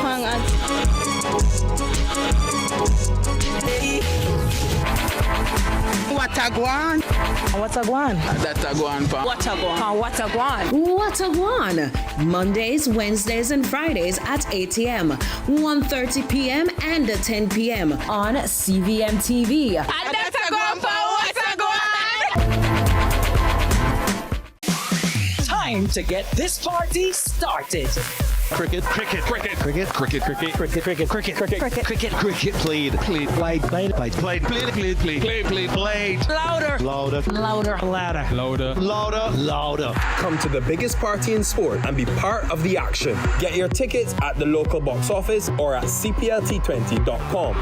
What a guan? What a guan? That's a guan, pa. What a guan? What a guan? What a guan? Mondays, Wednesdays, and Fridays at 8 a.m., 1:30 p.m., and 10 p.m. on CVM TV. That's a guan, pa. What a guan? Time to get this party started. Cricket, cricket, cricket, cricket, cricket, cricket, cricket, cricket, cricket, cricket, cricket, cricket, played, played, played, played, played, played, played, played, played, played, played, Louder, louder, louder, louder, louder, louder, louder. Come to the biggest party in sport and be part of the action. Get your tickets at the local box office or at cplt20.com.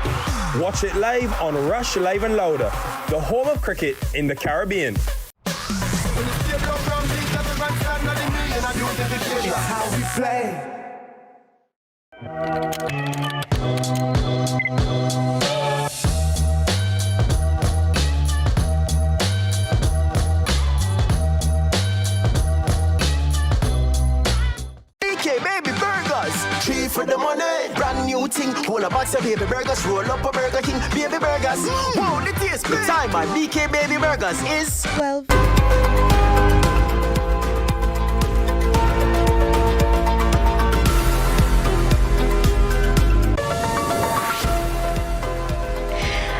Watch it live on Rush Live and Louder, the home of cricket in the Caribbean. How we play. Baby burgers, 3 for the money, brand new thing. Whole a box of baby burgers, roll up a Burger King, baby burgers. Wow, the taste, the time at BK Baby Burgers is 12.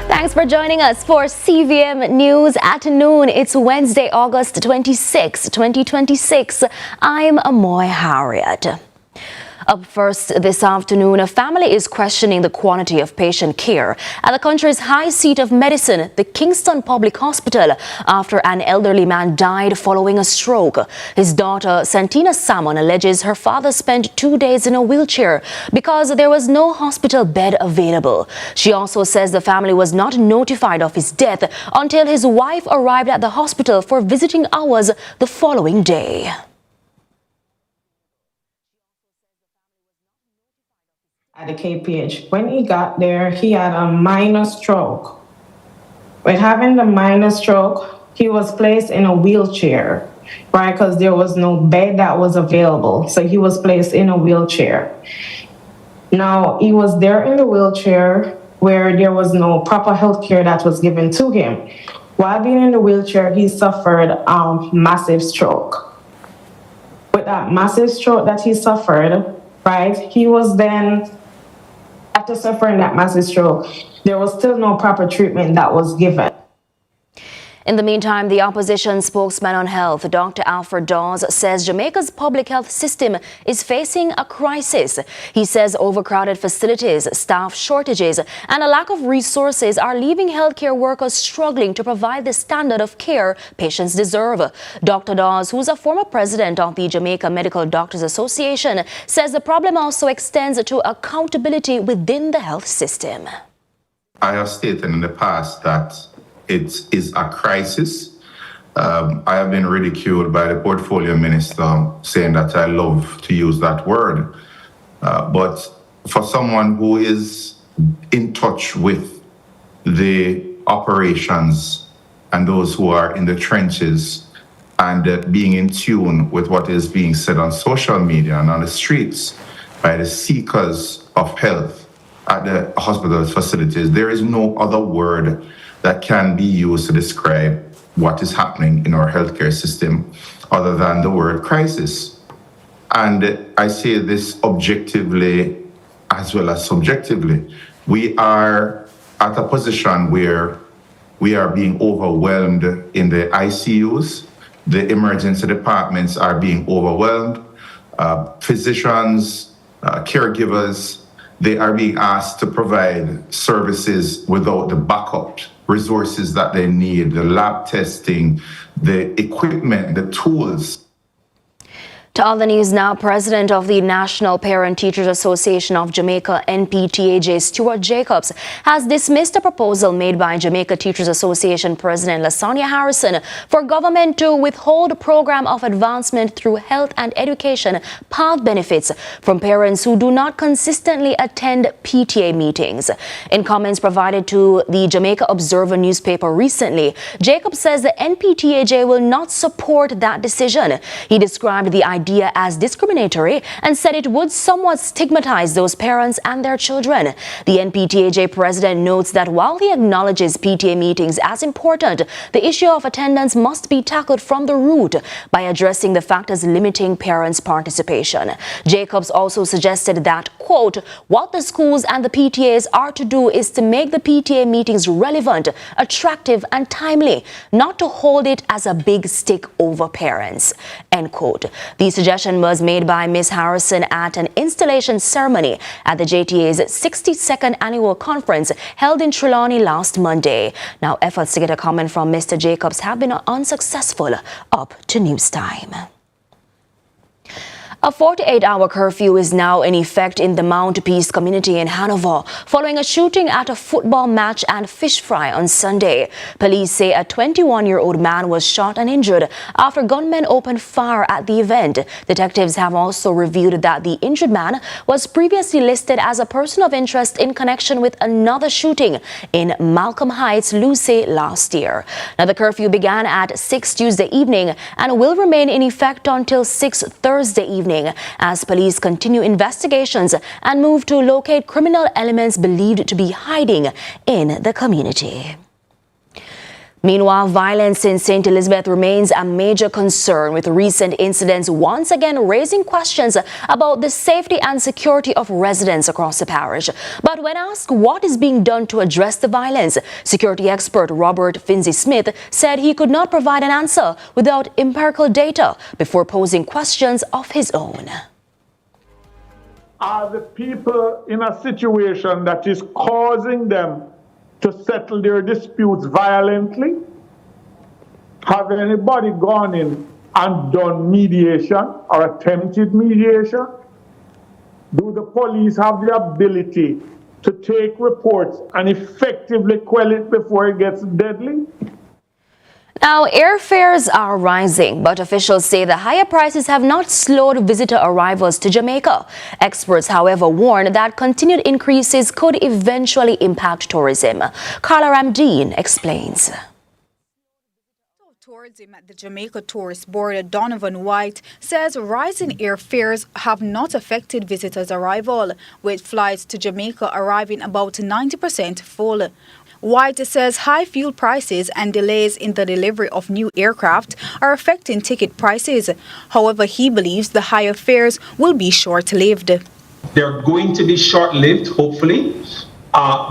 Thanks for joining us for CVM News at noon. It's Wednesday, August 26, 2026. I'm Amoy Harriet. Up first this afternoon, a family is questioning the quality of patient care at the country's high seat of medicine, the Kingston Public Hospital, after an elderly man died following a stroke. His daughter, Santina Salmon, alleges her father spent 2 days in a wheelchair because there was no hospital bed available. She also says the family was not notified of his death until his wife arrived at the hospital for visiting hours the following day. At the KPH. When he got there, he had a minor stroke. With having the minor stroke, he was placed in a wheelchair, right? Because there was no bed that was available. So he was placed in a wheelchair. Now, he was there in the wheelchair where there was no proper health care that was given to him. While being in the wheelchair, he suffered a massive stroke. With that massive stroke that he suffered, right, he was then, after suffering that massive stroke, there was still no proper treatment that was given. In the meantime, the opposition spokesman on health, Dr. Alfred Dawes, says Jamaica's public health system is facing a crisis. He says overcrowded facilities, staff shortages, and a lack of resources are leaving healthcare workers struggling to provide the standard of care patients deserve. Dr. Dawes, who's a former president of the Jamaica Medical Doctors Association, says the problem also extends to accountability within the health system. I have stated in the past that it is a crisis. I have been ridiculed by the portfolio minister saying that I love to use that word. But for someone who is in touch with the operations and those who are in the trenches and being in tune with what is being said on social media and on the streets by the seekers of health at the hospital facilities, there is no other word that can be used to describe what is happening in our healthcare system other than the word crisis. And I say this objectively as well as subjectively. We are at a position where we are being overwhelmed in the ICUs. The emergency departments are being overwhelmed. Physicians, caregivers, they are being asked to provide services without the backup resources that they need, the lab testing, the equipment, the tools. To all the news now, President of the National Parent Teachers Association of Jamaica, NPTAJ, Stuart Jacobs, has dismissed a proposal made by Jamaica Teachers Association President Lasonia Harrison for government to withhold a program of advancement through health and education path benefits from parents who do not consistently attend PTA meetings. In comments provided to the Jamaica Observer newspaper recently, Jacobs says the NPTAJ will not support that decision. He described the idea idea as discriminatory and said it would somewhat stigmatize those parents and their children. The NPTAJ president notes that while he acknowledges PTA meetings as important, the issue of attendance must be tackled from the root by addressing the factors limiting parents' participation. Jacobs also suggested that, quote, what the schools and the PTAs are to do is to make the PTA meetings relevant, attractive and timely, not to hold it as a big stick over parents, end quote. The suggestion was made by Ms. Harrison at an installation ceremony at the JTA's 62nd annual conference held in Trelawney last Monday. Now, efforts to get a comment from Mr. Jacobs have been unsuccessful up to news time. A 48-hour curfew is now in effect in the Mount Peace community in Hanover, following a shooting at a football match and fish fry on Sunday. Police say a 21-year-old man was shot and injured after gunmen opened fire at the event. Detectives have also revealed that the injured man was previously listed as a person of interest in connection with another shooting in Malcolm Heights, Lucé, last year. Now, the curfew began at 6 Tuesday evening and will remain in effect until 6 Thursday evening, as police continue investigations and move to locate criminal elements believed to be hiding in the community. Meanwhile, violence in St. Elizabeth remains a major concern, with recent incidents once again raising questions about the safety and security of residents across the parish. But when asked what is being done to address the violence, security expert Robert Finzi-Smith said he could not provide an answer without empirical data before posing questions of his own. Are the people in a situation that is causing them to settle their disputes violently? Have anybody gone in and done mediation or attempted mediation? Do the police have the ability to take reports and effectively quell it before it gets deadly? Now, airfares are rising, but officials say the higher prices have not slowed visitor arrivals to Jamaica. Experts, however, warn that continued increases could eventually impact tourism. Carla Ramdeen explains. Tourism at the Jamaica Tourist Board, Donovan White, says rising airfares have not affected visitors' arrival, with flights to Jamaica arriving about 90% full. White says high fuel prices and delays in the delivery of new aircraft are affecting ticket prices. However, he believes the higher fares will be short-lived. They're going to be short-lived, hopefully,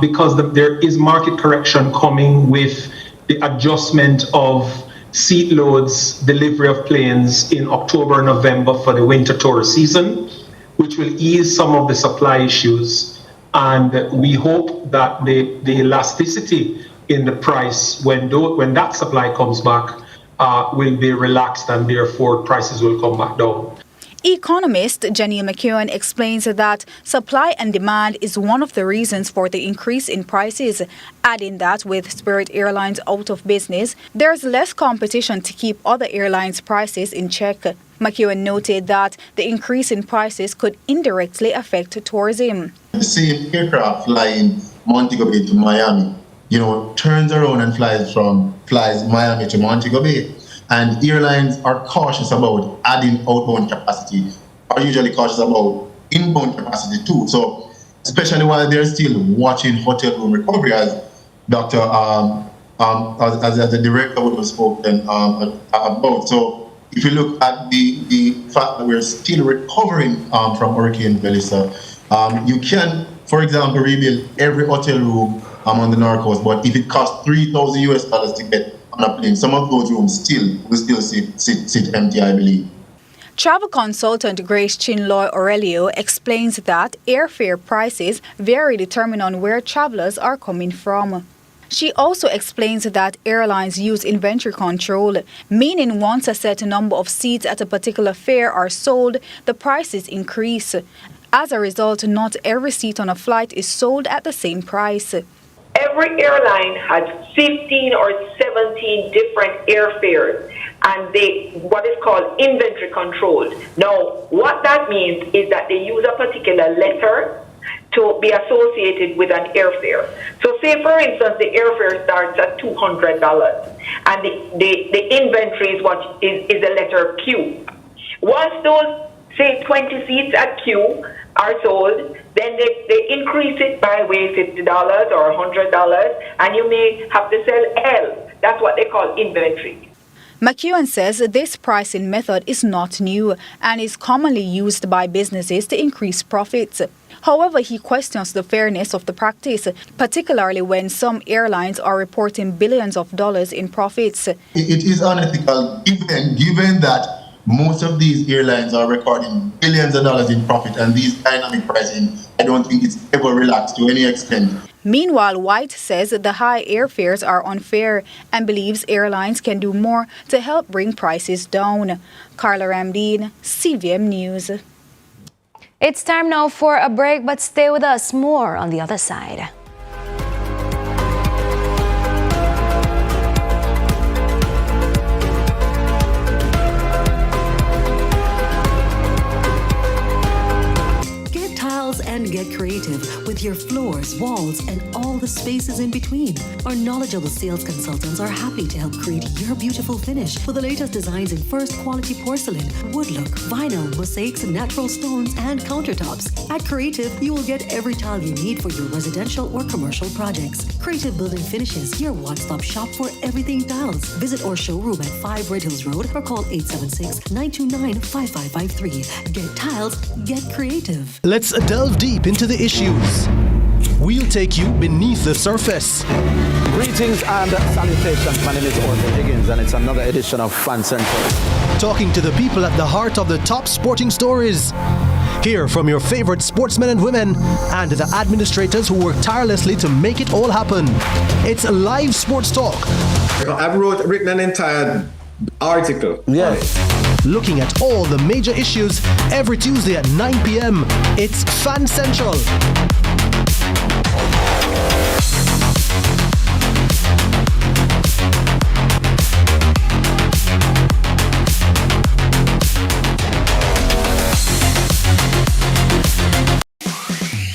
because there is market correction coming with the adjustment of seat loads, delivery of planes in October and November for the winter tourist season, which will ease some of the supply issues. And we hope that the elasticity in the price when that supply comes back will be relaxed, and therefore prices will come back down. Economist Jenny McKeown explains that supply and demand is one of the reasons for the increase in prices, adding that with Spirit Airlines out of business, there's less competition to keep other airlines' prices in check. McKeown noted that the increase in prices could indirectly affect tourism. The same aircraft flying Montego Bay to Miami, turns around and flies Miami to Montego Bay. And airlines are cautious about adding outbound capacity, are usually cautious about inbound capacity too. So, especially while they're still watching hotel room recovery, as Dr. as the director would have spoken about. So, if you look at the fact that we're still recovering from Hurricane Melissa, you can, for example, rebuild every hotel room on the North Coast, but if it costs $3,000 to get on a plane, some of those rooms will still sit empty, I believe. Travel consultant Grace Chinloy Aurelio explains that airfare prices vary depending on where travelers are coming from. She also explains that airlines use inventory control, meaning once a set number of seats at a particular fare are sold, the prices increase. As a result, not every seat on a flight is sold at the same price. Every airline has 15 or 17 different airfares, and they what is called inventory controlled. Now, what that means is that they use a particular letter to be associated with an airfare. So say, for instance, the airfare starts at $200, and the inventory is the letter Q. Once those, say, 20 seats at Q are sold, then they increase it by way $50 or $100, and you may have to sell L. That's what they call inventory. McEwen says this pricing method is not new and is commonly used by businesses to increase profits. However, he questions the fairness of the practice, particularly when some airlines are reporting billions of dollars in profits. It is unethical given that most of these airlines are recording billions of dollars in profit, and these dynamic pricing, I don't think it's ever relaxed to any extent. Meanwhile, White says the high airfares are unfair and believes airlines can do more to help bring prices down. Carla Ramdeen, CVM News. It's time now for a break, but stay with us. More on the other side. And get creative with your floors, walls, and all the spaces in between. Our knowledgeable sales consultants are happy to help create your beautiful finish with the latest designs in first quality porcelain, wood look, vinyl, mosaics, natural stones, and countertops. At Creative, you will get every tile you need for your residential or commercial projects. Creative Building Finishes, your one-stop shop for everything tiles. Visit our showroom at 5 Red Hills Road or call 876-929-5553. Get tiles, get creative. Let's delve deep into the issues. We'll take you beneath the surface. Greetings and salutations. My name is Orville Higgins, and it's another edition of Fan Central. Talking to the people at the heart of the top sporting stories. Hear from your favorite sportsmen and women and the administrators who work tirelessly to make it all happen. It's live sports talk. I've written an entire article. Yes. Looking at all the major issues every Tuesday at 9 p.m. It's Fan Central.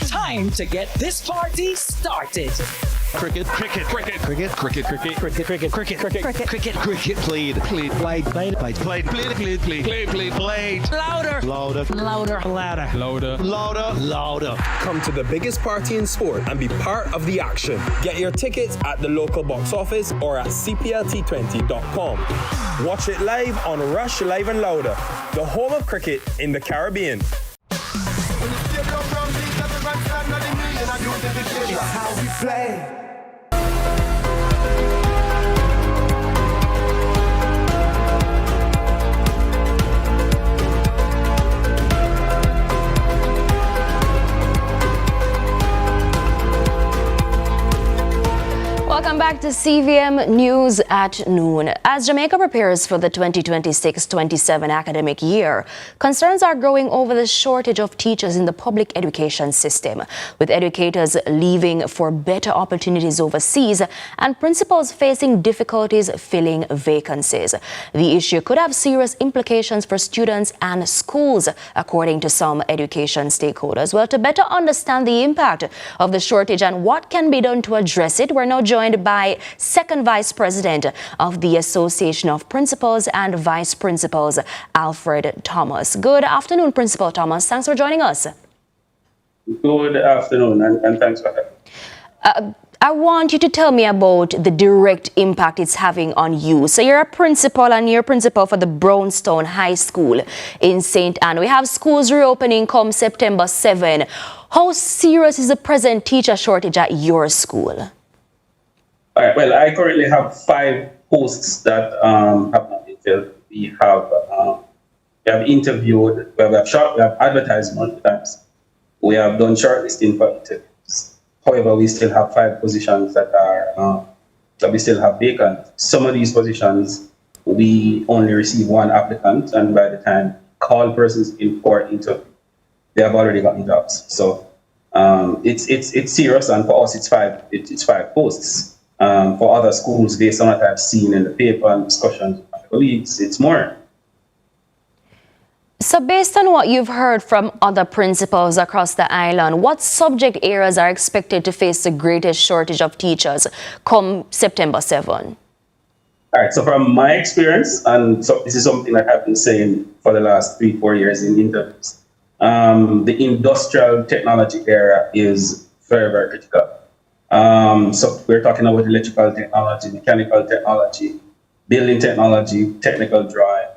Time to get this party started. Cricket, cricket, cricket, cricket, cricket, cricket, cricket, cricket, cricket, cricket, cricket, cricket, played, played, played, played, played, played, played, played, played, played, played. Louder, Louder, louder, louder, louder, louder, louder. Come to the biggest party in sport and be part of the action. Get your tickets at the local box office or at CPLT20.com. Watch it live on Rush Live and Louder, the home of cricket in the Caribbean. How we play. Welcome back to CVM News at noon. As Jamaica prepares for the 2026-27 academic year, concerns are growing over the shortage of teachers in the public education system, with educators leaving for better opportunities overseas and principals facing difficulties filling vacancies. The issue could have serious implications for students and schools, according to some education stakeholders. Well, to better understand the impact of the shortage and what can be done to address it, we're now joined by Second Vice President of the Association of Principals and Vice Principals, Alfred Thomas. Good afternoon, Principal Thomas. Thanks for joining us. Good afternoon, and thanks for having me. I want you to tell me about the direct impact it's having on you. So you're a principal, and you're principal for the Brownstone High School in St. Anne. We have schools reopening come September 7. How serious is the present teacher shortage at your school? All right, well, I currently have 5 posts that have not been filled. We have interviewed, we have advertised multiple times. We have done shortlisting for interviews. However, we still have 5 positions that we still have vacant. Some of these positions, we only receive 1 applicant, and by the time call persons in for interview, they have already gotten jobs. So it's serious, and for us, it's 5 posts. For other schools, based on what I've seen in the paper and discussions with my colleagues, it's more. So based on what you've heard from other principals across the island, what subject areas are expected to face the greatest shortage of teachers come September 7? All right, so from my experience, and so this is something that I've been saying for the last 3-4 years in interviews, the industrial technology area is very, very critical. So we're talking about electrical technology, mechanical technology, building technology, technical drawing,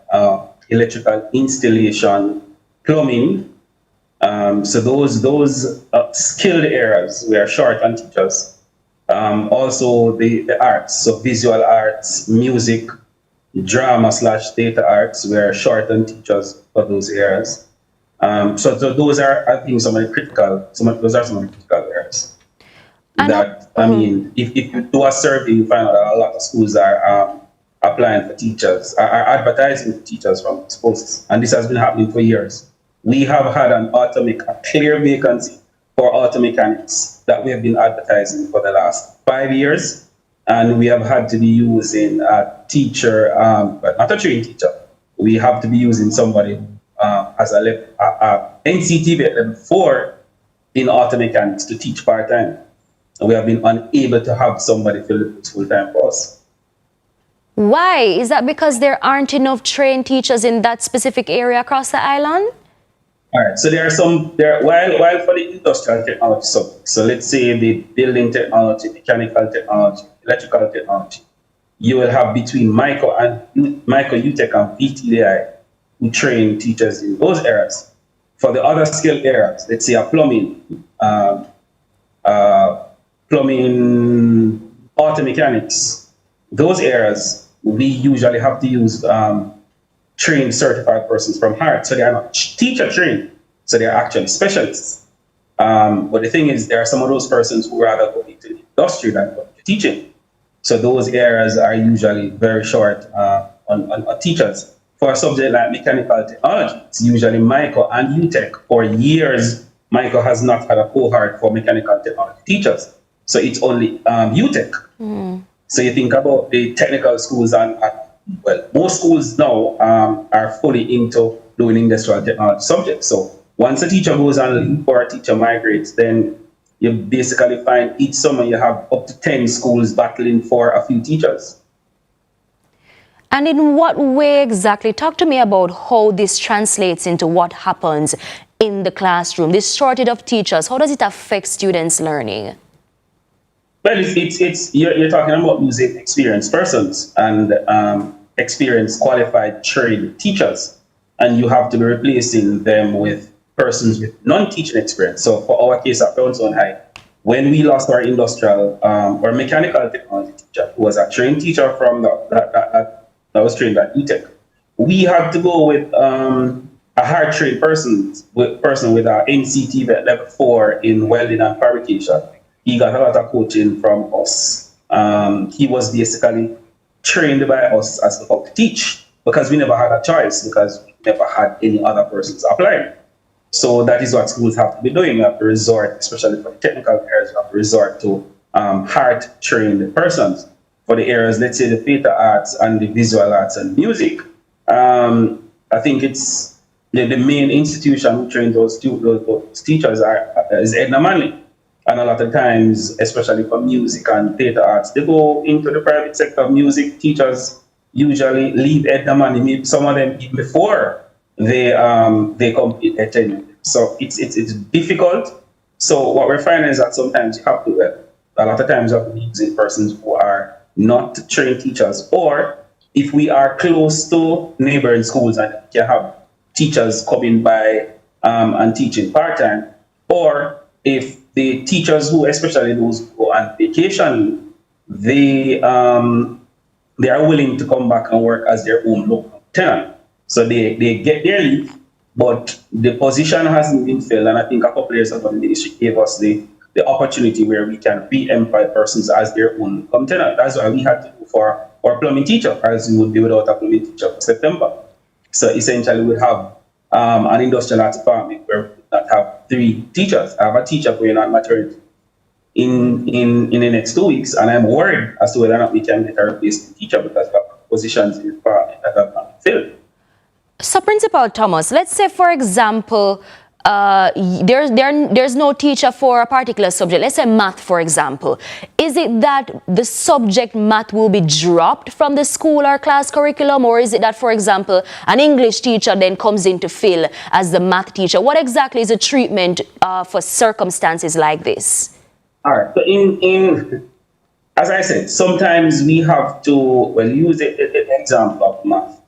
electrical installation, plumbing. So those skilled areas we are short on teachers. Also the arts, so visual arts, music, drama/theater arts, we are short on teachers for those areas. So those are, I think, those are some of the critical areas. I mean, if you do a survey, you find out that a lot of schools are applying for teachers, are advertising for teachers from posts, and this has been happening for years. We have had a clear vacancy for auto mechanics that we have been advertising for the last 5 years, and we have had to be using a teacher, but not a trained teacher. We have to be using somebody who has a NCTV at level 4 in auto mechanics to teach part-time. And we have been unable to have somebody fill it full-time for us. Why? Is that because there aren't enough trained teachers in that specific area across the island? All right, so while for the industrial technology subject, so let's say the building technology, mechanical technology, electrical technology, you will have between Micro UTech and VTDI who train teachers in those areas. For the other skilled areas, let's say a plumbing, auto mechanics, those areas, we usually have to use trained certified persons from heart. So they are not teacher trained, so they are actually specialists. But the thing is, there are some of those persons who rather go into the industry than go into teaching. So those areas are usually very short on teachers. For a subject like mechanical technology, it's usually Micro and UTech. For years, Micro has not had a cohort for mechanical technology teachers. So it's only UTech. So you think about the technical schools, and well, most schools now are fully into doing industrial technology subjects. So once a teacher goes on leave or a teacher migrates, then you basically find each summer you have up to 10 schools battling for a few teachers. And in what way exactly? Talk to me about how this translates into what happens in the classroom. This shortage of teachers, how does it affect students' learning? Well, you're talking about losing experienced persons and experienced, qualified, trained teachers, and you have to be replacing them with persons with non-teaching experience. So for our case at Brownstone High, when we lost our industrial or mechanical technology teacher, who was a trained teacher from that was trained at UTech, we had to go with a hard trained person with an NCTV at level 4 in welding and fabrication. He got a lot of coaching from us. He was basically trained by us as to how to teach, because we never had a choice, because we never had any other persons applying. So that is what schools have to be doing. You have to resort, especially for the technical areas, you have to resort to hard-trained persons. For the areas, let's say the theater arts and the visual arts and music, I think it's the main institution who trains those teachers is Edna Manley. And a lot of times, especially for music and theater arts, they go into the private sector of music. Teachers usually leave Edna Manley, maybe some of them even before they complete their tenure. So it's difficult. So what we're finding is that sometimes you have to, a lot of times you have to be using persons who are not trained teachers, or if we are close to neighboring schools and you have teachers coming by and teaching part-time, or if the teachers who, especially those who go on vacation, they are willing to come back and work as their own local tenant. So they get their leave, but the position hasn't been filled. And I think a couple of years ago, the ministry gave us the opportunity where we can re-employ persons as their own tenant. That's why we had to go for our plumbing teacher, as we would be without a plumbing teacher for September. So essentially, we'd have an industrial arts department where we would not have 3 teachers. I have a teacher going on maternity in the next 2 weeks, and I'm worried as to whether or not we can get a replacement teacher, because we have positions in the department that have not been filled. So, Principal Thomas, let's say, for example, there's no teacher for a particular subject, let's say math, for example, is it that the subject math will be dropped from the school or class curriculum, or is it that, for example, an English teacher then comes in to fill as the math teacher? What exactly is the treatment for circumstances like this? All right. So as I said, sometimes we have to use an example of math.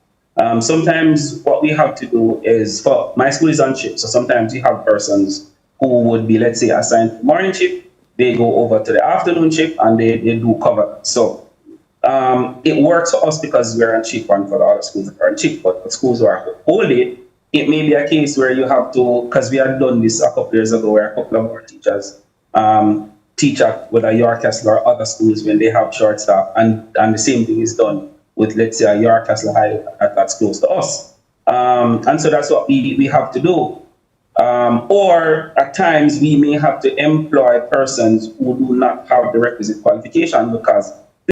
Sometimes what we have to do is, for my school is on shift, so sometimes you have persons who would be, let's say, assigned morning shift, they go over to the afternoon shift and they do cover. So it works for us because we're on shift, and for the other schools that are on shift, but for schools who are whole day, it may be a case where you have to, because we had done this a couple years ago, where a couple of our teachers teach at whether Yorkcastle or other schools when they have short staff, and the same thing is done with, let's say, a Yorkcastle High that's close to us. And so that's what we have to do. Or at times we may have to employ persons who do not have the requisite qualification, because